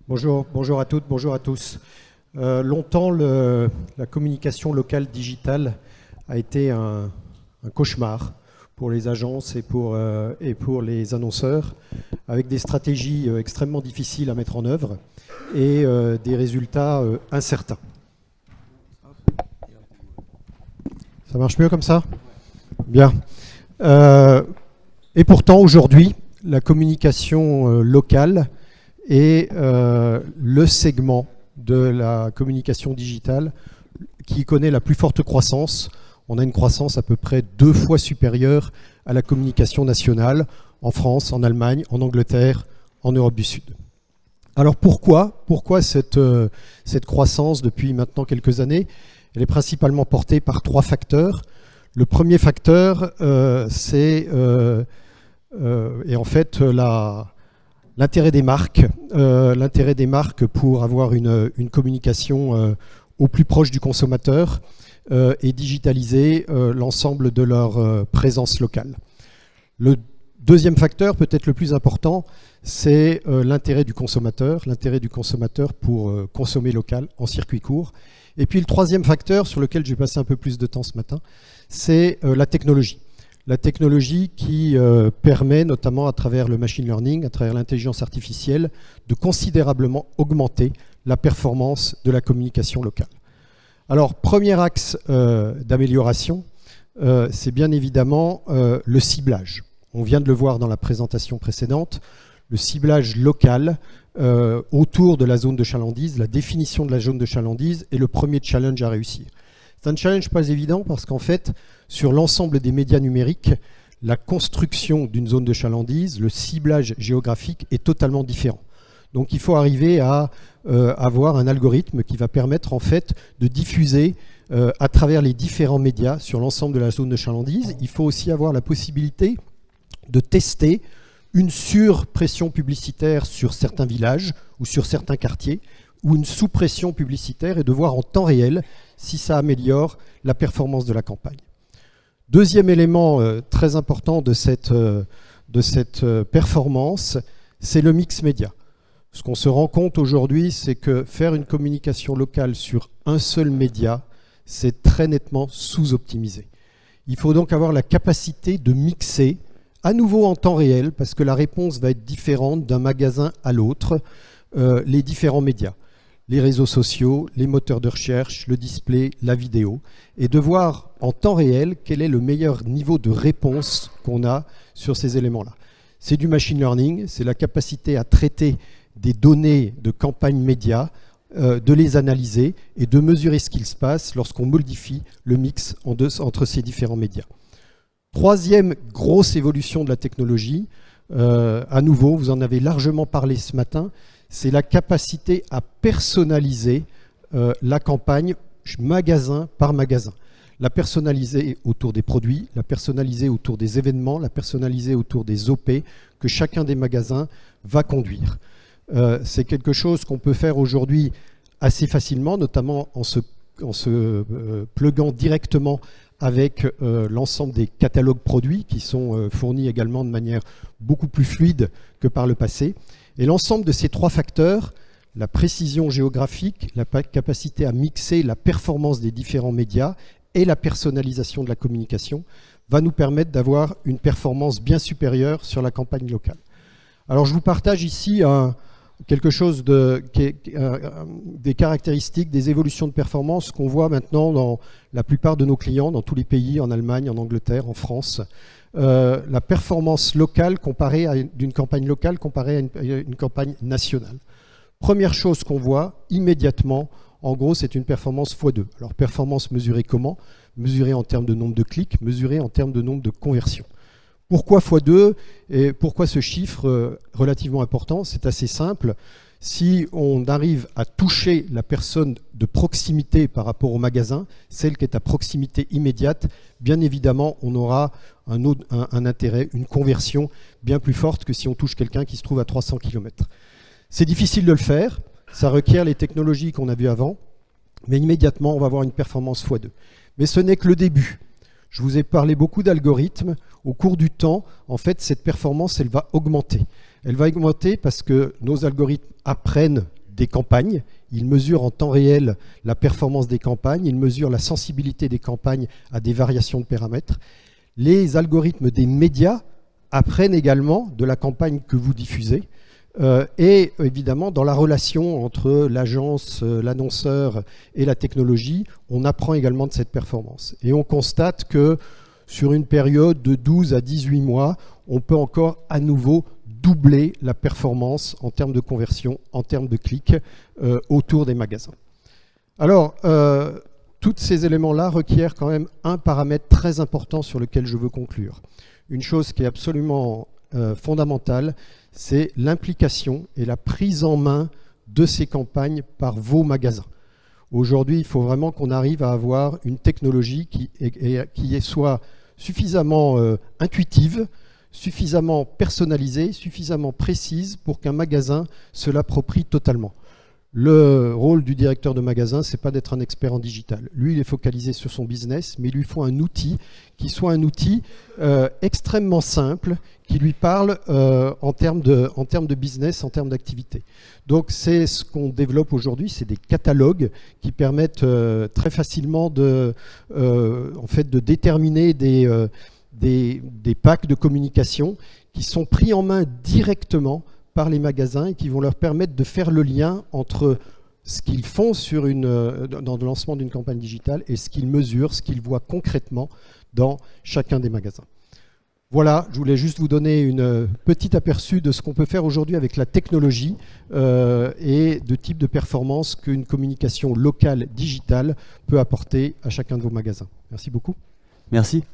Bonjour à toutes, bonjour à tous. Longtemps, la communication locale digitale a été un cauchemar pour les agences et pour les annonceurs, avec des stratégies extrêmement difficiles à mettre en œuvre et des résultats incertains. Ça marche mieux comme ça ? Bien. Et pourtant, aujourd'hui, la communication locale est le segment de la communication digitale qui connaît la plus forte croissance. On a une croissance à peu près 2 fois supérieure à la communication nationale en France, en Allemagne, en Angleterre, en Europe du Sud. Alors pourquoi cette croissance depuis maintenant quelques années? Elle est principalement portée par 3 facteurs. Le premier facteur, c'est en fait l'intérêt des marques pour avoir une communication au plus proche du consommateur et digitaliser l'ensemble de leur présence locale. Le deuxième facteur, peut-être le plus important, c'est l'intérêt du consommateur pour consommer local en circuit court. Et puis le troisième facteur, sur lequel je vais passer un peu plus de temps ce matin, c'est la technologie. La technologie qui permet, notamment à travers le machine learning, à travers l'intelligence artificielle, de considérablement augmenter la performance de la communication locale. Alors, premier axe d'amélioration, c'est bien évidemment le ciblage. On vient de le voir dans la présentation précédente, le ciblage local autour de la zone de chalandise, la définition de la zone de chalandise est le premier challenge à réussir. C'est un challenge pas évident parce qu'en fait, sur l'ensemble des médias numériques, la construction d'une zone de chalandise, le ciblage géographique est totalement différent. Donc il faut arriver à avoir un algorithme qui va permettre en fait de diffuser à travers les différents médias sur l'ensemble de la zone de chalandise. Il faut aussi avoir la possibilité de tester une surpression publicitaire sur certains villages ou sur certains quartiers, ou une sous-pression publicitaire et de voir en temps réel si ça améliore la performance de la campagne. Deuxième élément très important de cette performance, c'est le mix média. Ce qu'on se rend compte aujourd'hui, c'est que faire une communication locale sur un seul média, c'est très nettement sous-optimisé. Il faut donc avoir la capacité de mixer à nouveau en temps réel, parce que la réponse va être différente d'un magasin à l'autre, les différents médias. Les réseaux sociaux, les moteurs de recherche, le display, la vidéo, et de voir en temps réel quel est le meilleur niveau de réponse qu'on a sur ces éléments-là. C'est du machine learning, c'est la capacité à traiter des données de campagne média, de les analyser et de mesurer ce qu'il se passe lorsqu'on modifie le mix entre ces différents médias. Troisième grosse évolution de la technologie, à nouveau, vous en avez largement parlé ce matin, c'est la capacité à personnaliser la campagne magasin par magasin. La personnaliser autour des produits, la personnaliser autour des événements, la personnaliser autour des OP que chacun des magasins va conduire. C'est quelque chose qu'on peut faire aujourd'hui assez facilement, notamment en se pluguant directement avec l'ensemble des catalogues produits qui sont fournis également de manière beaucoup plus fluide que par le passé. Et l'ensemble de ces 3 facteurs, la précision géographique, la capacité à mixer la performance des différents médias et la personnalisation de la communication, va nous permettre d'avoir une performance bien supérieure sur la campagne locale. Alors je vous partage ici quelque chose des caractéristiques, des évolutions de performance qu'on voit maintenant dans la plupart de nos clients, dans tous les pays, en Allemagne, en Angleterre, en France. La performance locale d'une campagne locale comparée à une campagne nationale. Première chose qu'on voit immédiatement, en gros, c'est une performance x2. Alors performance mesurée comment? Mesurée en termes de nombre de clics, mesurée en termes de nombre de conversions. Pourquoi x2 et pourquoi ce chiffre relativement important? C'est assez simple. Si on arrive à toucher la personne de proximité par rapport au magasin, celle qui est à proximité immédiate, bien évidemment, on aura un intérêt, une conversion bien plus forte que si on touche quelqu'un qui se trouve à 300 km. C'est difficile de le faire, ça requiert les technologies qu'on a vues avant, mais immédiatement, on va avoir une performance x2. Mais ce n'est que le début. Je vous ai parlé beaucoup d'algorithmes. Au cours du temps, en fait, cette performance, elle va augmenter. Elle va augmenter parce que nos algorithmes apprennent des campagnes. Il mesure en temps réel la performance des campagnes, il mesure la sensibilité des campagnes à des variations de paramètres. Les algorithmes des médias apprennent également de la campagne que vous diffusez. Et évidemment, dans la relation entre l'agence, l'annonceur et la technologie, on apprend également de cette performance. Et on constate que sur une période de 12 à 18 mois, on peut encore à nouveau doubler la performance en termes de conversion, en termes de clics autour des magasins. Alors, tous ces éléments-là requièrent quand même un paramètre très important sur lequel je veux conclure. Une chose qui est absolument fondamentale, c'est l'implication et la prise en main de ces campagnes par vos magasins. Aujourd'hui, il faut vraiment qu'on arrive à avoir une technologie qui soit suffisamment intuitive, suffisamment personnalisée, suffisamment précise pour qu'un magasin se l'approprie totalement. Le rôle du directeur de magasin, c'est pas d'être un expert en digital. Lui, il est focalisé sur son business, mais il lui faut un outil qui soit un outil extrêmement simple, qui lui parle en termes de business, en termes d'activité. Donc c'est ce qu'on développe aujourd'hui, c'est des catalogues qui permettent très facilement en fait, de déterminer des packs de communication qui sont pris en main directement par les magasins et qui vont leur permettre de faire le lien entre ce qu'ils font dans le lancement d'une campagne digitale et ce qu'ils mesurent, ce qu'ils voient concrètement dans chacun des magasins. Voilà, je voulais juste vous donner une petite aperçu de ce qu'on peut faire aujourd'hui avec la technologie et de type de performance qu'une communication locale digitale peut apporter à chacun de vos magasins. Merci beaucoup. Merci.